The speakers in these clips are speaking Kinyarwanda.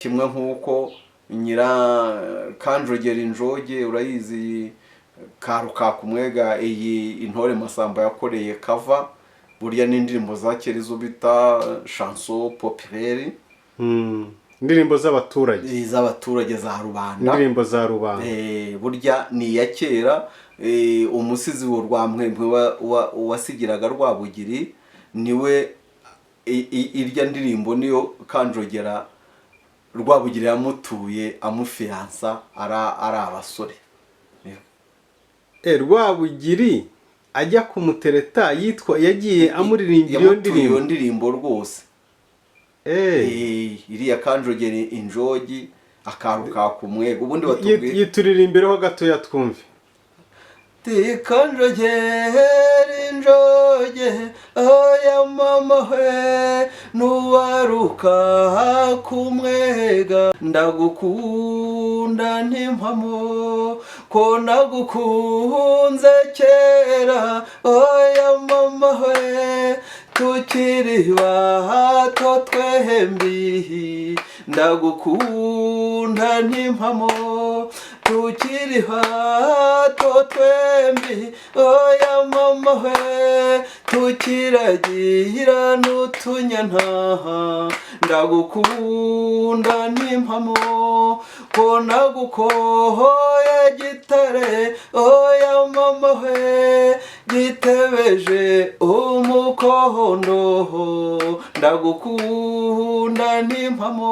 kimwe nk'uko Kanjogera Injoge urayizi karuka kumwega iyi Intore Masamba yakoreye cover burya n'indirimbo za kera zo bita chanson populaire indirimbo z'abaturage za rubanda indirimbo za rubanda burya ni ya kera umusizi wo Rwamwemwe wasigiraga Rwabugiri niwe irya ndirimbo niyo Kanjogera Rwabugiri yamutuye amufiansa ari abasore Rwabugiri ajya kumutereta yitwa yagiye amuririmbira iyo ndirimbo rwose iriya Kanjogera Injogi akaruka kumwego ubundi batubwiye yituririmbireho gato ya twumve Kanjogera Injoge oya mama we nuwaruka kumwega ndagukunda ntimpamo ko nagukunze kera oya mama we tukiri bato twembi ndagukunda ntimpamo tukiri bato twembi oya mama we tukiragira n'utunyana ndagukunda ntimpamo ko nagukohoye Gitare oya mama we gitebeje umukondo ndagukunda ntimpamo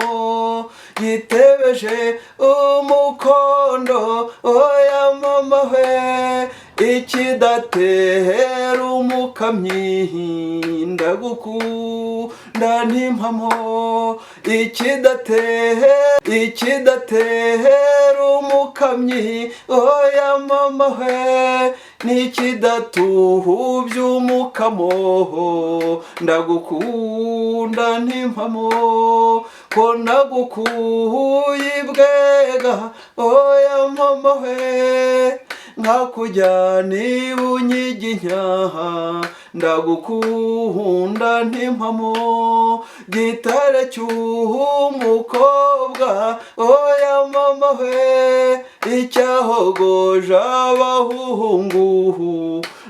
gitebeje umukondo oya mama we ikidatera umukamyi ndagukunda ntimpamo ikidatera umukamyi oya mama we nikidatuhubya umukamo ndagukunda ntimpamo ko nagukuye ibwega oya mama we nkakujyana ibunyiginya ndagukunda ntimpamo Gitare cy'umukobwa oya mama we icyahogoje abahungu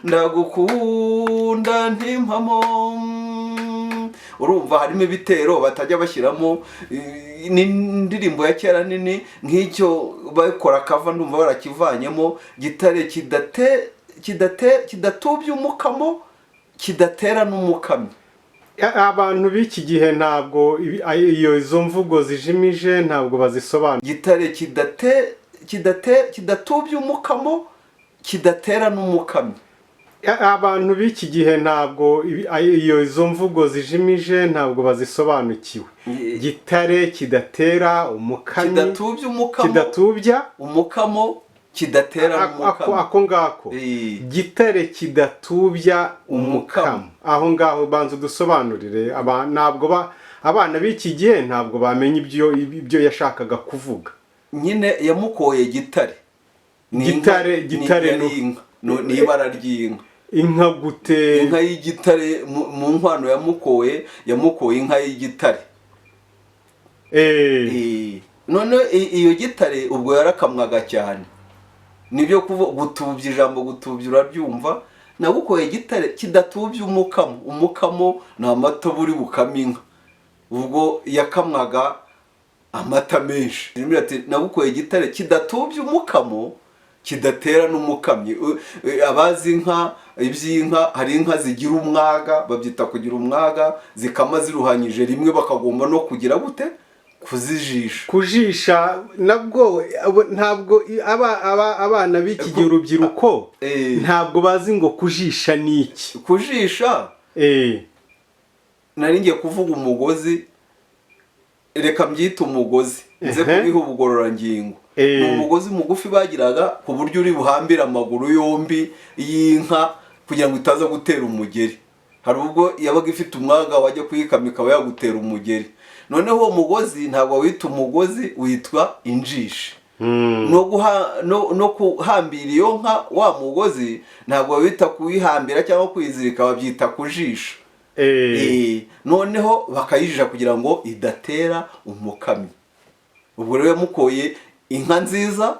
ndagukunda ntimpamo urumva harimo ibitero batajya bashyiramo n'indirimbo ya kera nini nk'icyo bakora cover ndumva barakivanyemo Gitare kidatubya umukamo kidatera n'umukamo abantu b'iki gihe ntabwo izo mvugo zijimije ntabwo bazisobanura Gitare kidatubya umukamo kidatera n'umukamo abantu b'iki gihe ntabwo izo mvugo zijimije ntabwo bazisobanukiwe Gitare kidatera umukamo kidatubya umukamo kidatera umukamo ako ngako Gitare kidatubya umukamo aho ngaho banza dusobanurire ntabwo abana b'iki gihe ntabwo bamenye ibyo yashakaga kuvuga nyine yamukoye Gitare Gitare ni ibara ry'inka inka gute inka y'Igitare mu nkwano yamukoye inka y'Igitare none iyo Gitare ubwo yarakamwaga cyane nibyo gutubya ijambo gutubya urabyumva nagukoye Gitare kidatubya umukamo ni amata buri bukama inka ubwo yakamwaga amata menshi nagukoye Gitare kidatubya umukamo kidatera n'umukamyi abazi inka iby'inka hari inka zigira umwaga babyita kugira umwaga zikama ziruhanyije rimwe bakagomba no kugira gute kujisha nabwo ntabwo abana b'iki gihe urubyiruko ntabwo bazi ngo kujisha niki kujisha nari ngiye kuvuga umugozi reka mbyita umugozi nze kubiha ubugororangingo ni umugozi mugufi bagiraga ku buryo uri buhambira amaguru yombi y'inka kugira ngo itaza gutera umugeri hari ubwo yabaga ifite umwaga wajya kuyikama ikaba yagutera umugeri noneho uwo mugozi ntabwo wita umugozi witwa injishi no kuhambira iyo nka wa mugozi ntabwo wita kuyihambira cyangwa kuyizirika babyita kujisha noneho bakayijisha kugira ngo idatera umukami. ubwo rero yamukoye inka nziza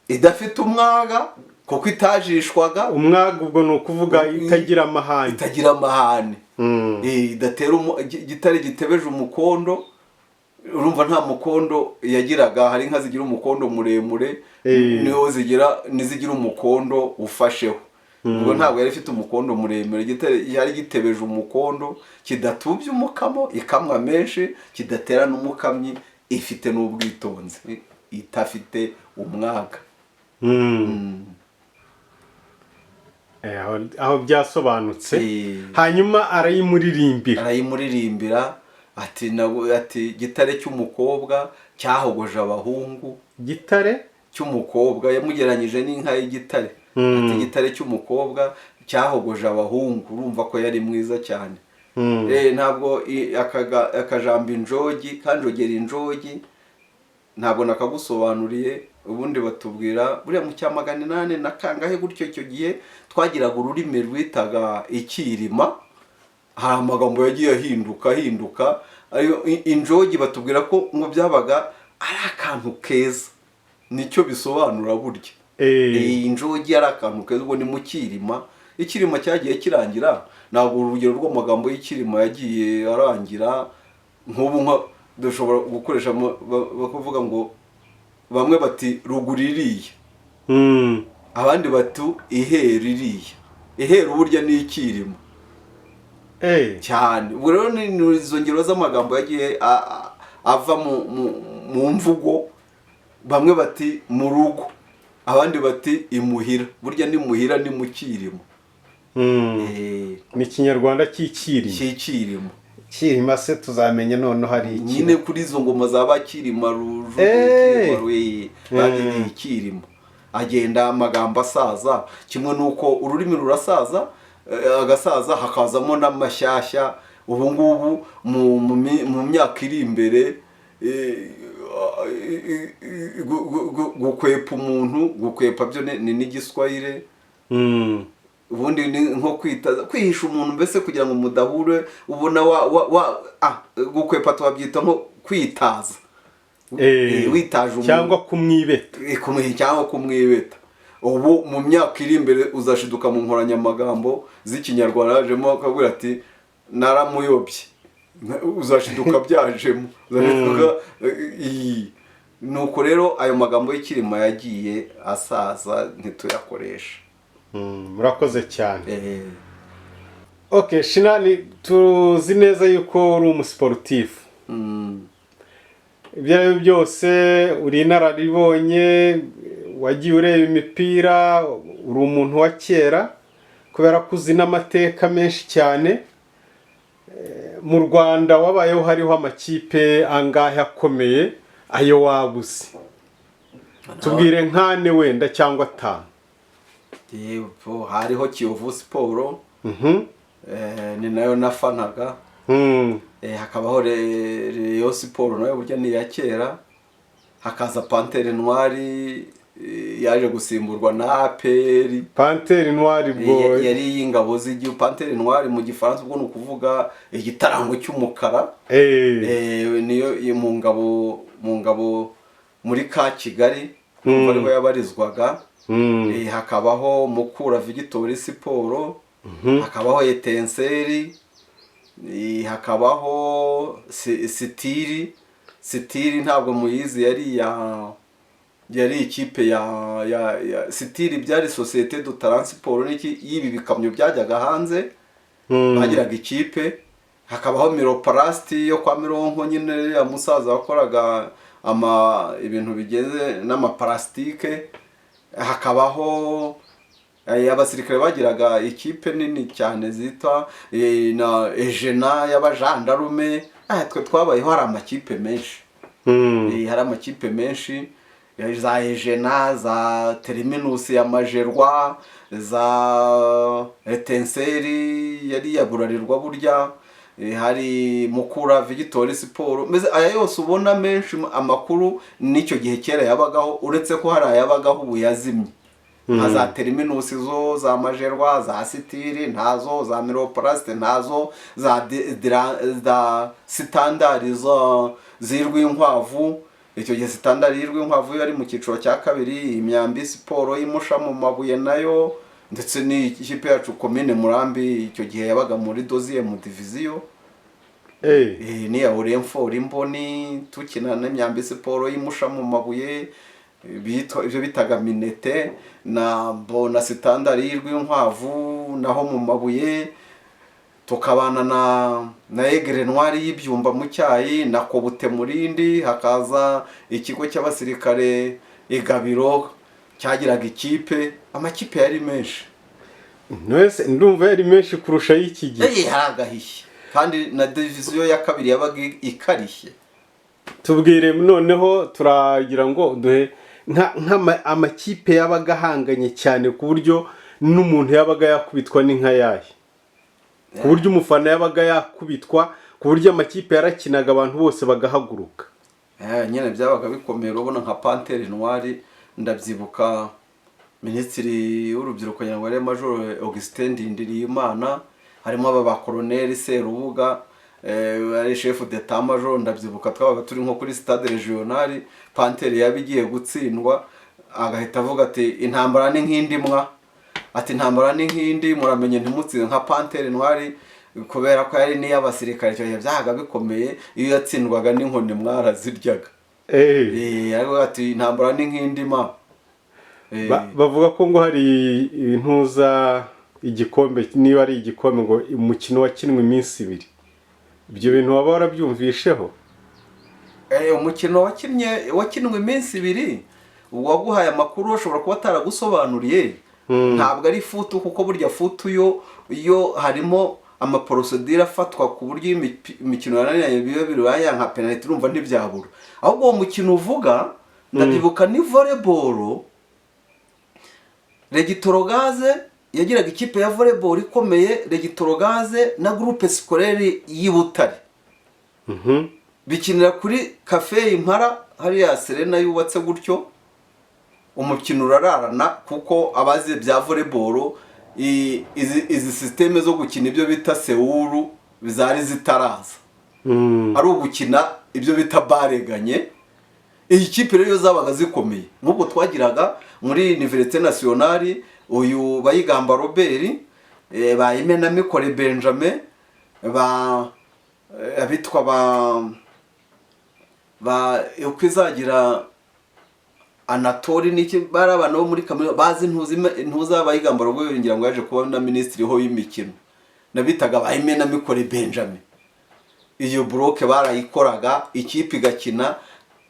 idafite umwaga kuko itajishwaga. umwaga ubwo ni ukuvuga itagira amahane. itagira amahane. idatera igitare gitebeje umukondo. urumva nta mukondo yagiraga, hari inka zigira umukondo muremure niho nizigira umukondo ufasheho. ubwo ntabwo yari ifite umukondo muremure, yari gitebeje umukondo, kidatubye umukamo, ikamwa menshi, kidatera n'umukamyi, ifite n'ubwitonzi, itafite umwaga. aho byasobanutse. hanyuma arayimuririmbira ati gitare cy'umukobwa cyahogoje abahungu. gitare cy'umukobwa yamugeranyije n'inka y'igitare. ati gitare cy'umukobwa cyahogoje abahungu. urumva ko yari mwiza cyane. ntabwo akajambo injogi kanjogera injogi ntabwo nakagusobanuriye. ubundi batubwira buriya mu cya 800 na kangahe gutyo, icyo gihe twagiraga ururimi rwitaga ikirima. hari amagambo yagiye ahinduka. injogi batubwira ko ngo byabaga ari akantu keza, nicyo bisobanura burya. injogi ari akantu keza, ubwo ni mu kirima. ikirima cyagiye kirangira, ntabwo urugero rw'amagambo y'ikirima yagiye arangira. nk'ubu dushobora gukoresha bakavuga ngo bamwe bati ruguru iriya, abandi bati ihera iriya. ihera burya ni ikirima cyane. ubwo rero ni izo ngero z'amagambo yagiye ava mu mvugo. bamwe bati mu rugo, abandi bati imuhira. burya ni muhira ni mu kirima. ni ikinyarwanda cy'ikirima. kirima se tuzamenya noneho hari iki nyine kuri izo ngoma zaba kirima ruju bagiye ikirima. agenda amagambo asaza, kimwe nuko ururimi rurasaza, agasaza hakazamo n'amashyashya. ubu ngubu mu myaka iri imbere gukwepa umuntu, gukwepa byo ni n'igiswahili. ubundi ni nko kwihisha umuntu mbese kugira ngo mudahure. ubona gukwepa tubabyita nko kwitaza. witaje umuntu cyangwa kumwibeta. cyangwa kumwibeta. ubu mu myaka iri imbere uzashiduka mu nkoranyamagambo z'ikinyarwanda hajemo akabwira ati naramuyobye. uzashiduka byajemo. nuko rero ayo magambo y'ikirima yagiye asaza ntituyakoresha. murakoze cyane. Shinani, tuzi neza yuko uri umusiporutifu. ibyo ari byo byose uri inararibonye, wagiye ureba imipira, uri umuntu wa kera kubera ko uzi n'amateka menshi cyane. mu Rwanda wabayeho hariho amakipe angahe akomeye, ayo wabuze? tubwire nkane wenda cyangwa 5. hariho Kiyovu Sport, ni nayo nafanaga. hakabaho Rayon Sport nayo burya ni ya kera. hakaza Panthère Noire yaje gusimburwa na APR. Panthère Noire boy yari y'ingabo z'igihugu. Panthère Noire mu gifaransa ubwo ni ukuvuga igitarango cy'umukara. niyo mu ngabo muri ka Kigali ariho yabarizwaga. hakabaho Mukura Victory Sport, hakabaho Etincelle, hakabaho Sitiri ntabwo muyizi, yari ikipe ya Sitiri, byari Société de Transport y'ibi bikamyo byajyaga hanze. bagiraga ikipe. hakabaho Miroplast yo kwa Mironko, nyine ya musaza wakoraga ibintu bigenze n'amaplastike. hakabaho abasirikare bagiraga ikipe nini cyane zitwa na Ejena y'abajandarume. twe twabayeho hari amakipe menshi. hari amakipe menshi, za Ejena, za Terminus ya Majerwa, za Etincelle yari yaburarirwa burya. hari Mukura Victory Sport. mbese aya yose ubona menshi amakuru n'icyo gihe kera yabagaho, uretse ko hari ayabagaho ubu yazimye. za Terminus zo, za Majerwa, za Sitiri ntazo, za Miroplast ntazo, za Standard zo zirw'inkwavu icyo gihe Standard y'Inkwavu yari mu cyiciro cya kabiri, Imyambi Siporo y'Imusha mu Mabuye nayo, ndetse n'ikipe yacu Komine Murambi icyo gihe yabaga muri deuxième division. Ni ya Oremfo Imboni tukina n'Imyambi Siporo y'Imusha mu Mabuye, ibyo bitaga Minete na Bona Standard y'Inkwavu naho mu Mabuye, tukabana na Egre Ntwari y'Ibyumba mu Cyayi na Kobute Murindi, hakaza ikigo cy'abasirikare Igabiro cyagiraga ikipe, amakipe yari menshi. Nwese ndumva yari menshi kurusha y'iki gihe. Haragahiye kandi na division ya kabiri yabaga ikarishye. Tubwire noneho turagira ngo duhe amakipe yabaga ahanganye cyane ku buryo n'umuntu yabaga yakubitwa n'inka yahe, ku buryo umufana yabaga yakubitwa, ku buryo amakipe yarakinaga abantu bose bagahaguruka. Nyine byabaga bikomeye. Urabona nka Panthère Noire, ndabyibuka Minisitiri w'Urubyiruko Nyarwanda Major Augustin Ndindiriyimana, harimo aba ba Colonel Serubuga, ari chef d'état major, ndabyibuka twabaga turi nko kuri stade regional, Panthère yabigiye gutsindwa agahita avuga ati intambara ni nk'indimwa, ati intambara ni nk'indi, muramenye ntimutsinze nka Panthère Noire, kubera ko yari n'iy'abasirikare cyo byahaga bikomeye, iyo yatsindwaga n'inkoni mwaraziryaga. Ati intambara ni nk'indima. Bavuga ko ngo hari intuza igikombe, niba ari igikombe ngo umukino wakinwe iminsi 2. Ibyo bintu waba warabyumvisheho? Umukino wakinwe iminsi 2, uwaguhaye amakuru ashobora kuba ataragusobanuriye. Ntabwo ari futu, kuko burya futu yo harimo amaprocedure afatwa ku buryo imikino yananiranye biba biraya nka penalty, urumva ntibyabura. Ahubwo uwo mukino uvuga ndabyibuka ni volleyball. Regitorogaze yagiraga ikipe ya volleyball ikomeye, Regitorogaze na groupe scolaire y'Ibutare. Bikinira kuri Cafe Impara, hariya Serena yubatse gutyo. Umukino urararana kuko abazi bya volleyball izi systeme zo gukina ibyo bita seuru bizari zitaraza. Ari ugukina ibyo bita bareganye. Iyi kipe rero zabaga zikomeye. Nk'ubwo twagiraga muri Université Nationale uyu Bayigamba Robert, ba Imenamikore Benjamin, abitwa ba ukwizagira Anatole niki, bari abantu bo muri kaminuza bazi ntuza Bayigamba Robert, ngira ngo yaje kuba na ministre ho y'imikino, nabitaga ba Imenamikore Benjamin. Iyo bloke barayikoraga, ikipe igakina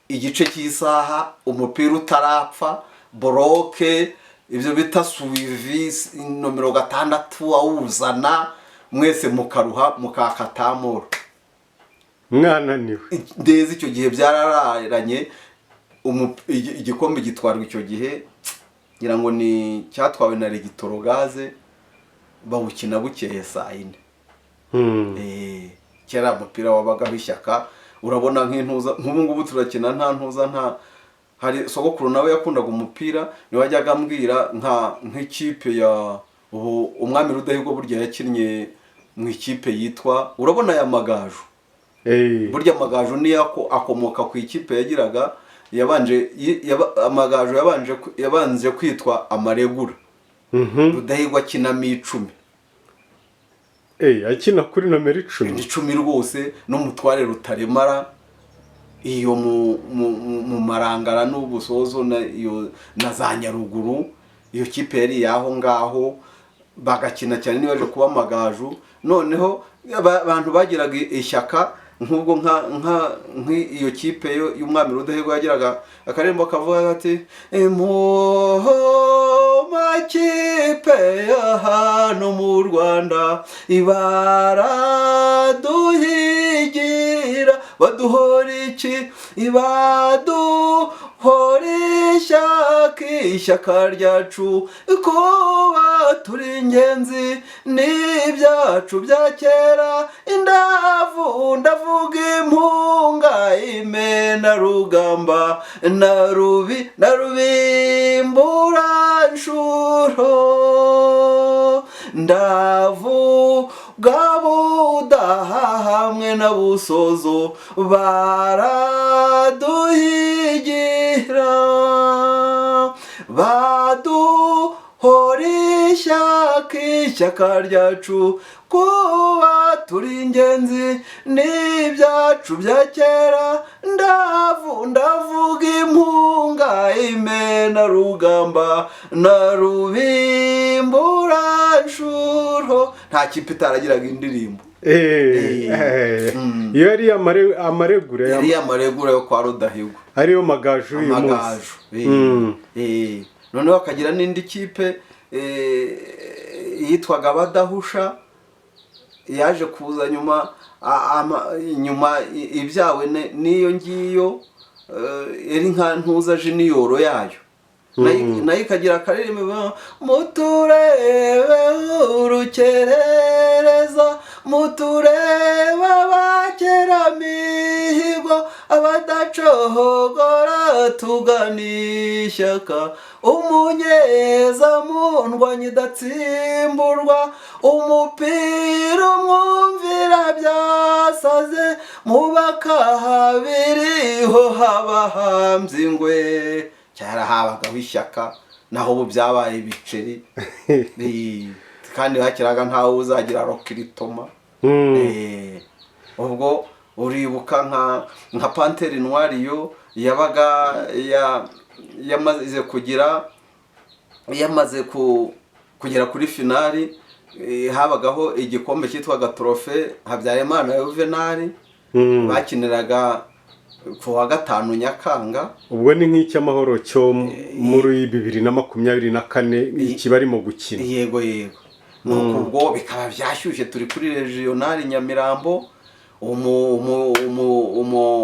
igice cy'isaha, umupira utarapfa, bloke ibyo bita suivi nomero 6 awuzana, mwese mukaruha mukakatamura. Mwananiwe. Ndeze icyo gihe byarararanye, igikombe gitwarwa icyo gihe ngira ngo ni cyatwawe na Regitorogaze, bawukina bukeye saa 4. Kera umupira wabaga bishyaka. Urabona nk'intuza nk'ubu ngubu turakina nta ntuza, nta hari sogokuru nawe yakundaga umupira, niwe wajyaga ambwira nk'ikipe ya umwami Rudahigwa burya yakinnye mu ikipe yitwa, urabona ya Magaju. Burya Magaju ni akomoka ku ikipe yagiraga Amagaju yabanje kwitwa Amaregura. Rudahigwa akinamo 10. Akina kuri nomero 10. 10 rwose, n'umutware Rutaremara iyo mu Marangara n'Ubusozo na za Nyaruguru. Iyo kipe yari yaho ngaho bagakina cyane, nibaje kuba Amagaju. Noneho abantu bagiraga ishyaka nk'ubwo iyo kipe y'umwami Rudahigwa yagiraga akarembo kavuga ati makipe ya hano mu Rwanda ibaraduhigira baduhora iki, ibaduhora ishyaka ryacu kuba turi ingenzi n'ibyacu bya kera, ndavuga impunga Imena Rugamba na Rubimbura Nshuro, ndavuga Budaha hamwe na Busozo baraduhigira baduhora ishyaka ryacu kuba turi ingenzi n'ibyacu bya kera ndavuga impunga imena rugamba na rubimburanshuro. Nta kipe itaragiraga indirimbo. iyo yari amaregura yo kwa Rudahigwa, ariyo Amagaju uyu munsi. Noneho hakagira n'indi kipe yitwaga Abadahusha, yaje kuza nyuma ibyawe n'iyo ngiyo eri nka Ntuza Junior yayo, nayo ikagira akaririmbo muturebe urukerereza muturebe abakeramihigo abadacogora tugana ishyaka umunyezamu ndwanyi idatsimburwa umupira umwumvira byasaze mubakahabiriho habahambye ingwe. Cyara habagaho ishyaka naho ubu byabaye ibiceri kandi hakiraga ntawe uzagira rokiritoma. Ubwo uribuka nka Panthère Noire yo yabaga yamaze kugera kuri finali, habagaho igikombe cyitwaga Trophée Habyarimana Juvenal bakiniraga ku wa 5 Nyakanga. ubwo ni nk'icy'amahoro cyo muri 2024 kibarimo gukina. Yego ubwo bikaba byashyushye turi kuri regional Nyamirambo.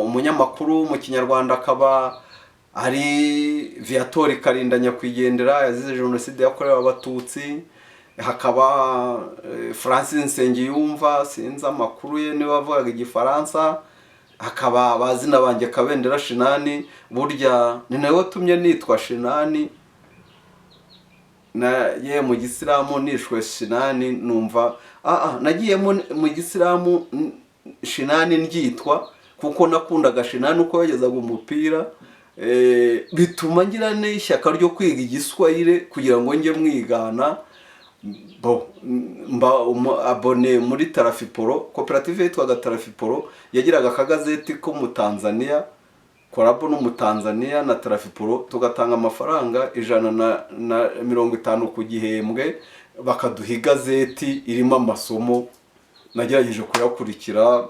umunyamakuru mu Kinyarwanda akaba ari Viatori Karinda Nyakwigendera yazize jenoside yakorewe Abatutsi. Hakaba Francis Nsengiyumva sinzi amakuru ye niwe wavugaga Igifaransa. Hakaba abazina banjye Kabendera Shinani, burya ni nawe watumye nitwa Shinani. Ye mu Gisilamu nishwe Shinani, numva nagiye mu Gisilamu Shinani ndyitwa kuko nakundaga Shinani uko yagezaga umupira. Bituma ngira n'ishyaka ryo kwiga Igiswahili kugira ngo njye mwigana. Mba abone muri Tarafiporo, koperative yitwaga Tarafiporo, yagiraga akagazeti ko mu Tanzania, korabo no mu Tanzania na Tarafiporo, tugatanga amafaranga 150 ku gihembwe, bakaduha igazeti irimo amasomo. Nagerageje kuyakurikira,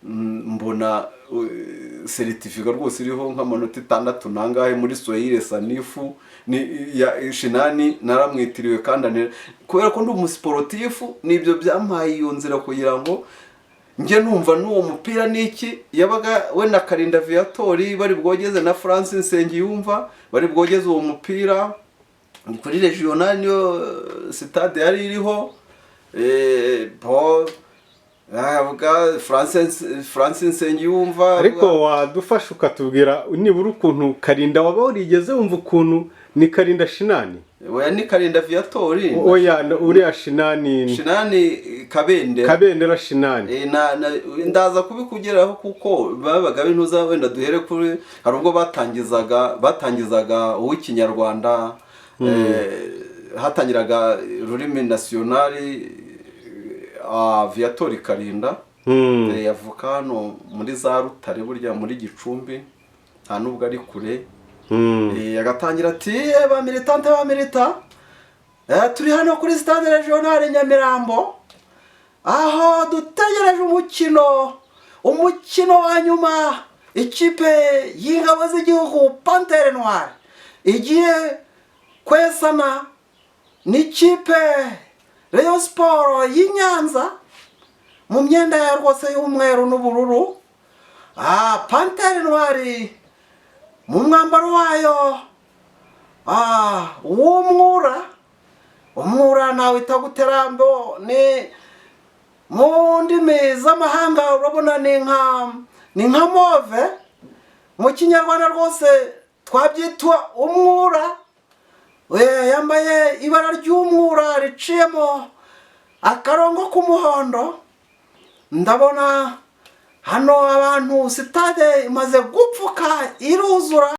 mbona certificate rwose iriho nk'amanota 6 nangahe muri Swahili sanifu ya Shinani. Naramwitiriwe kandi kubera ko ndi umusportifu, nibyo byampaye iyo nzira kugira ngo nje numva n'uwo mupira niki. Yabaga we na Karinda Viatori bari bwogeze na Francis Nsengiyumva bari bwogeze uwo mupira kuri regional niyo stade yari iriho. Francis Nsengiyumva. Ariko wadufasha ukatubwira nibura ukuntu Karinda waba urigeze wumva ukuntu ni Karinda Shinani? Oya ni Karinda Viatori. Oya uriya Shinani Kabendera Shinani. Ndaza kubikugeraho kuko babaga bintuza wenda duhere kuri hari ubwo batangizaga uw'ikinyarwanda. Hatangiraga rurimi nationali Viatori Karinda. Yavuka hano muri za Rutare burya muri Gicumbi, nta nubwo ari kure. Agatangira ati ba milita turi hano kuri stade regional Nyamirambo aho dutegereje umukino wa nyuma. Ikipe y'ingabo z'igihugu Panthère Noire igiye kwesana n'ikipe Rayon Sport y'Inyanza mu myenda ya rwose y'umweru n'ubururu. Panthère Noire mu mwambaro wayo umwura nawe itaguterambo ni mu ndimi z'amahanga urabona ni nka move. Mu Kinyarwanda rwose twabyitwa umwura. Yambaye ibara ry'umwura riciyemo akarongo k'umuhondo. Ndabona hano abantu sitade imaze gupfuka iruzura.